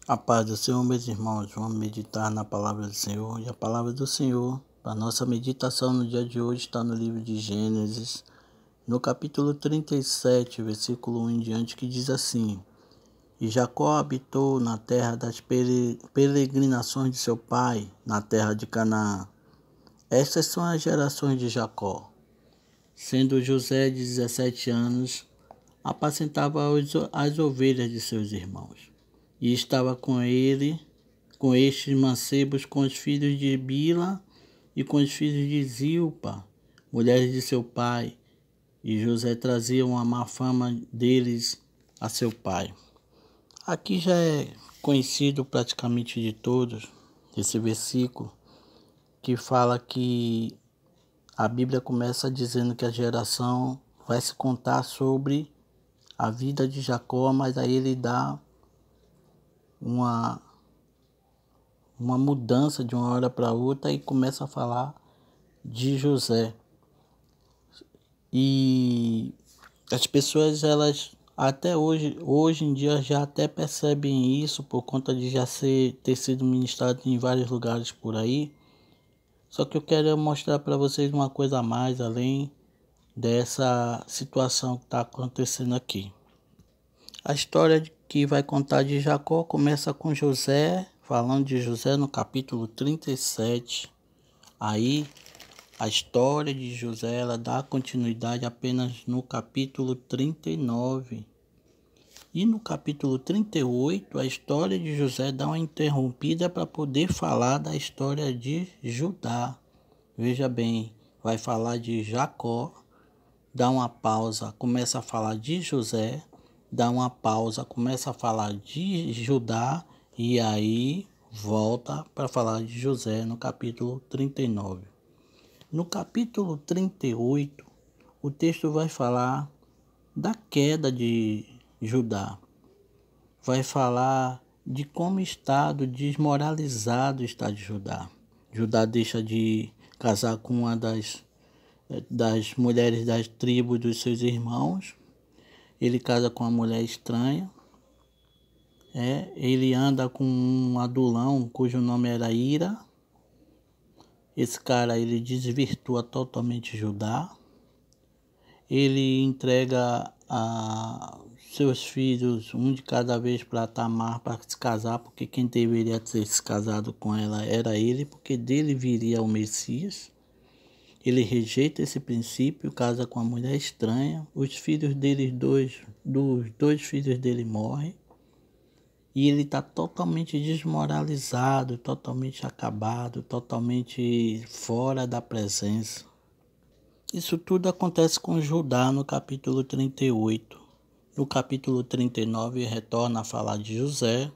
A paz do Senhor, meus irmãos, vamos meditar na palavra do Senhor. E a palavra do Senhor, para nossa meditação no dia de hoje, está no livro de Gênesis, no capítulo 37, versículo 1 em diante, que diz assim: E Jacó habitou na terra das peregrinações de seu pai, na terra de Canaã. Estas são as gerações de Jacó. Sendo José de 17 anos, apacentava as ovelhas de seus irmãos. E estava com estes mancebos, com os filhos de Bila e com os filhos de Zilpa, mulheres de seu pai. E José trazia uma má fama deles a seu pai. Aqui já é conhecido praticamente de todos esse versículo, que fala que a Bíblia começa dizendo que a geração vai se contar sobre a vida de Jacó, mas aí ele dá uma mudança de uma hora para outra e começa a falar de José. E as pessoas, elas até hoje em dia já até percebem isso por conta de já ter sido ministrado em vários lugares por aí. Só que eu quero mostrar para vocês uma coisa a mais, além dessa situação que está acontecendo aqui. A história que vai contar de Jacó começa com José, falando de José no capítulo 37. Aí a história de José ela dá continuidade apenas no capítulo 39. E no capítulo 38 a história de José dá uma interrompida para poder falar da história de Judá. Veja bem, vai falar de Jacó, dá uma pausa, começa a falar de José, dá uma pausa, começa a falar de Judá e aí volta para falar de José no capítulo 39. No capítulo 38, o texto vai falar da queda de Judá. Vai falar de como estado desmoralizado está de Judá. Judá deixa de casar com uma das mulheres das tribos dos seus irmãos. Ele casa com uma mulher estranha. Ele anda com um adulão cujo nome era Ira. Esse cara ele desvirtua totalmente Judá. Ele entrega a seus filhos, um de cada vez, para Tamar para se casar, porque quem deveria ter se casado com ela era ele, porque dele viria o Messias. Ele rejeita esse princípio, casa com uma mulher estranha. Os filhos dele, dos dois filhos dele morrem. E ele está totalmente desmoralizado, totalmente acabado, totalmente fora da presença. Isso tudo acontece com Judá no capítulo 38. No capítulo 39 retorna a falar de José.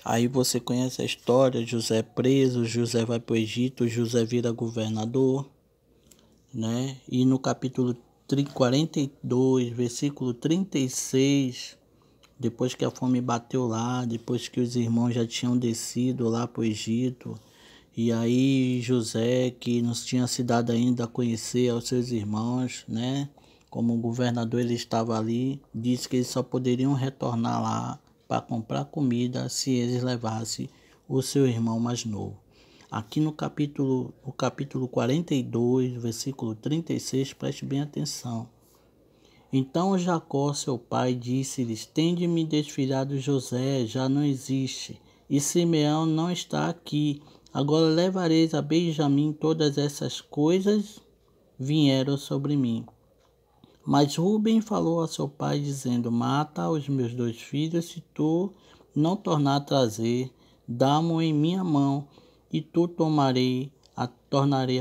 Aí você conhece a história, José é preso, José vai para o Egito, José vira governador, né? E no capítulo 42, versículo 36, depois que a fome bateu lá, depois que os irmãos já tinham descido lá para o Egito, e aí José, que não tinha se dado ainda a conhecer aos seus irmãos, né? Como governador ele estava ali, disse que eles só poderiam retornar lá para comprar comida se eles levassem o seu irmão mais novo. Aqui no capítulo 42, versículo 36, preste bem atenção. Então Jacó, seu pai, disse-lhes: Tende-me desfilhado José, já não existe, e Simeão não está aqui. Agora levareis a Benjamim todas essas coisas vieram sobre mim. Mas Rúben falou a seu pai, dizendo: Mata os meus dois filhos, se tu não tornar a trazer, dá-mo em minha mão, e tu tornarei a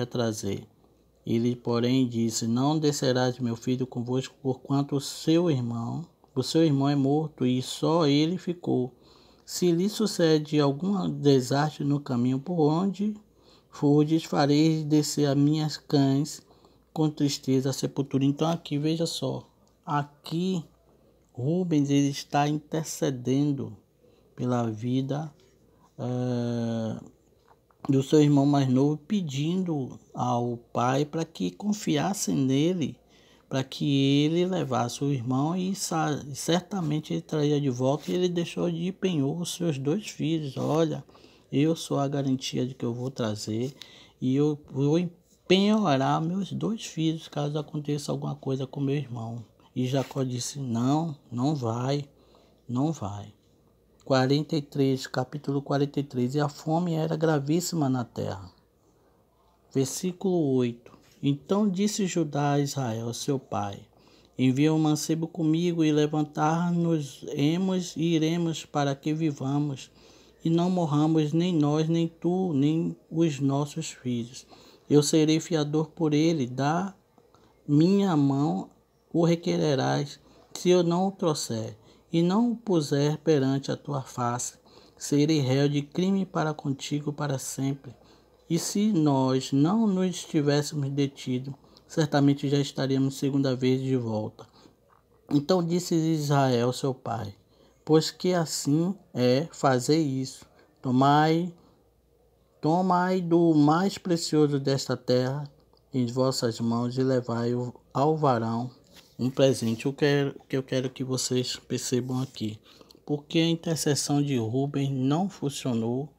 trazer. Ele, porém, disse: Não descerás meu filho convosco, porquanto o seu irmão é morto, e só ele ficou. Se lhe sucede algum desastre no caminho por onde fordes, fareis descer a minhas cães com tristeza à sepultura. Então aqui, veja só, aqui Rubens ele está intercedendo pela vida do seu irmão mais novo, pedindo ao pai para que confiasse nele, para que ele levasse o irmão e certamente ele traria de volta, e ele deixou de penhor os seus 2 filhos. Olha, eu sou a garantia de que eu vou trazer e eu vou penhorar meus 2 filhos caso aconteça alguma coisa com meu irmão. E Jacó disse: não, não vai, não vai. 43, capítulo 43. E a fome era gravíssima na terra. Versículo 8. Então disse Judá a Israel, seu pai: envia um mancebo comigo e levantar-nos-emos e iremos para que vivamos e não morramos, nem nós, nem tu, nem os nossos filhos. Eu serei fiador por ele, da minha mão o requererás, se eu não o trouxer, e não o puser perante a tua face, serei réu de crime para contigo para sempre. E se nós não nos tivéssemos detido, certamente já estaríamos segunda vez de volta. Então disse Israel, seu pai: pois que assim é, fazei isso. Tomai do mais precioso desta terra em vossas mãos e levai-o ao varão um presente. O que eu quero que vocês percebam aqui. Porque a intercessão de Rubem não funcionou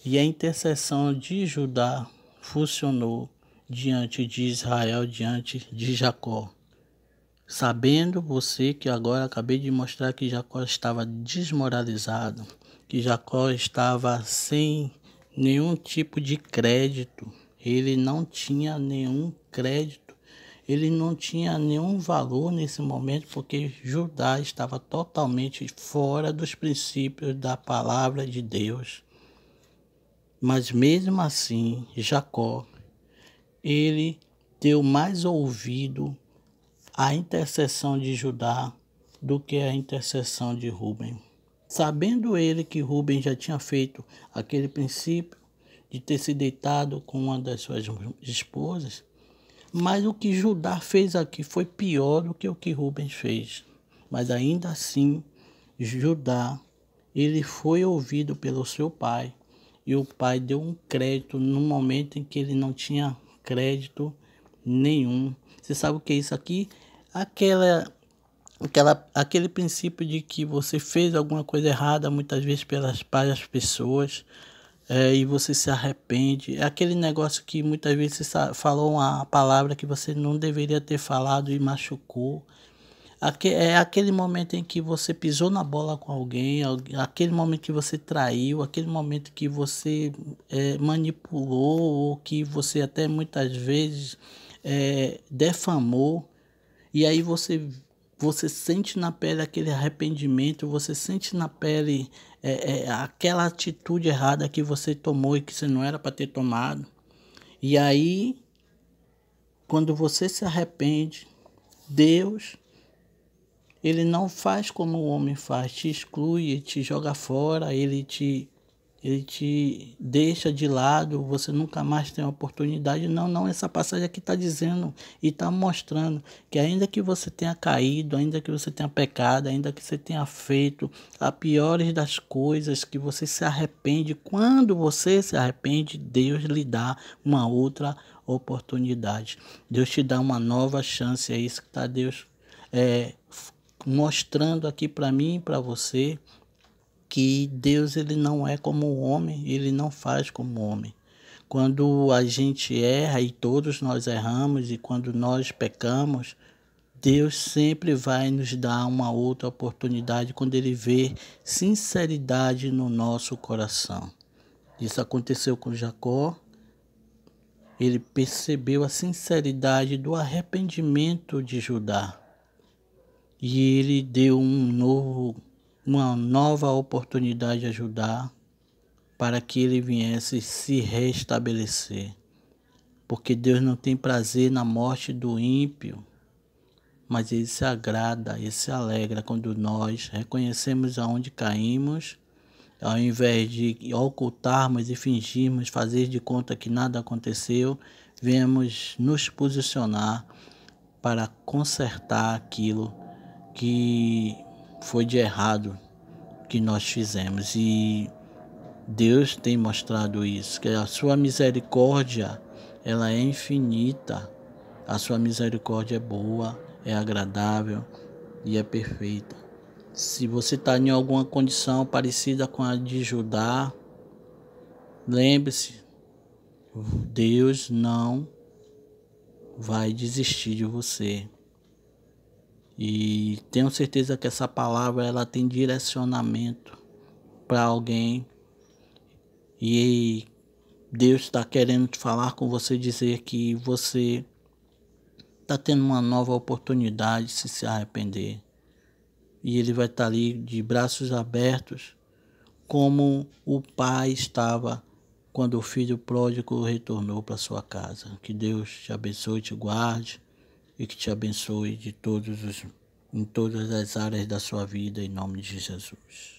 e a intercessão de Judá funcionou diante de Israel, diante de Jacó. Sabendo você que agora acabei de mostrar que Jacó estava desmoralizado, que Jacó estava sem nenhum tipo de crédito, ele não tinha nenhum crédito, ele não tinha nenhum valor nesse momento, porque Judá estava totalmente fora dos princípios da palavra de Deus. Mas mesmo assim, Jacó, ele deu mais ouvido à intercessão de Judá do que à intercessão de Rubem. Sabendo ele que Rubem já tinha feito aquele princípio de ter se deitado com uma das suas esposas, mas o que Judá fez aqui foi pior do que o que Rubem fez. Mas ainda assim, Judá, ele foi ouvido pelo seu pai, e o pai deu um crédito no momento em que ele não tinha crédito nenhum. Você sabe o que é isso aqui? Aquele princípio de que você fez alguma coisa errada, muitas vezes para as pessoas, e você se arrepende. É aquele negócio que muitas vezes você falou uma palavra que você não deveria ter falado e machucou. É aquele momento em que você pisou na bola com alguém, aquele momento que você traiu, aquele momento que você manipulou, ou que você até muitas vezes defamou, e aí você sente na pele aquele arrependimento, você sente na pele aquela atitude errada que você tomou e que você não era para ter tomado. E aí, quando você se arrepende, Deus, ele não faz como o homem faz, te exclui, te joga fora, ele te deixa de lado, você nunca mais tem oportunidade. Não, essa passagem aqui está dizendo e está mostrando que ainda que você tenha caído, ainda que você tenha pecado, ainda que você tenha feito a piores das coisas, que você se arrepende, quando você se arrepende, Deus lhe dá uma outra oportunidade. Deus te dá uma nova chance, é isso que está Deus mostrando aqui para mim e para você, que Deus, ele não é como o homem, ele não faz como o homem. Quando a gente erra, e todos nós erramos, e quando nós pecamos, Deus sempre vai nos dar uma outra oportunidade quando ele vê sinceridade no nosso coração. Isso aconteceu com Jacó. Ele percebeu a sinceridade do arrependimento de Judá. E ele deu uma nova oportunidade a Judá para que ele viesse se restabelecer. Porque Deus não tem prazer na morte do ímpio, mas ele se agrada, ele se alegra quando nós reconhecemos aonde caímos, ao invés de ocultarmos e fingirmos, fazer de conta que nada aconteceu, viemos nos posicionar para consertar aquilo que foi de errado que nós fizemos. E Deus tem mostrado isso, que a sua misericórdia, ela é infinita. A sua misericórdia é boa, é agradável e é perfeita. Se você está em alguma condição parecida com a de Judá, lembre-se, Deus não vai desistir de você. E tenho certeza que essa palavra ela tem direcionamento para alguém. E Deus está querendo te falar com você, dizer que você está tendo uma nova oportunidade de se arrepender. E Ele vai estar ali de braços abertos, como o pai estava quando o filho pródigo retornou para sua casa. Que Deus te abençoe e te guarde, e que te abençoe em todas as áreas da sua vida, em nome de Jesus.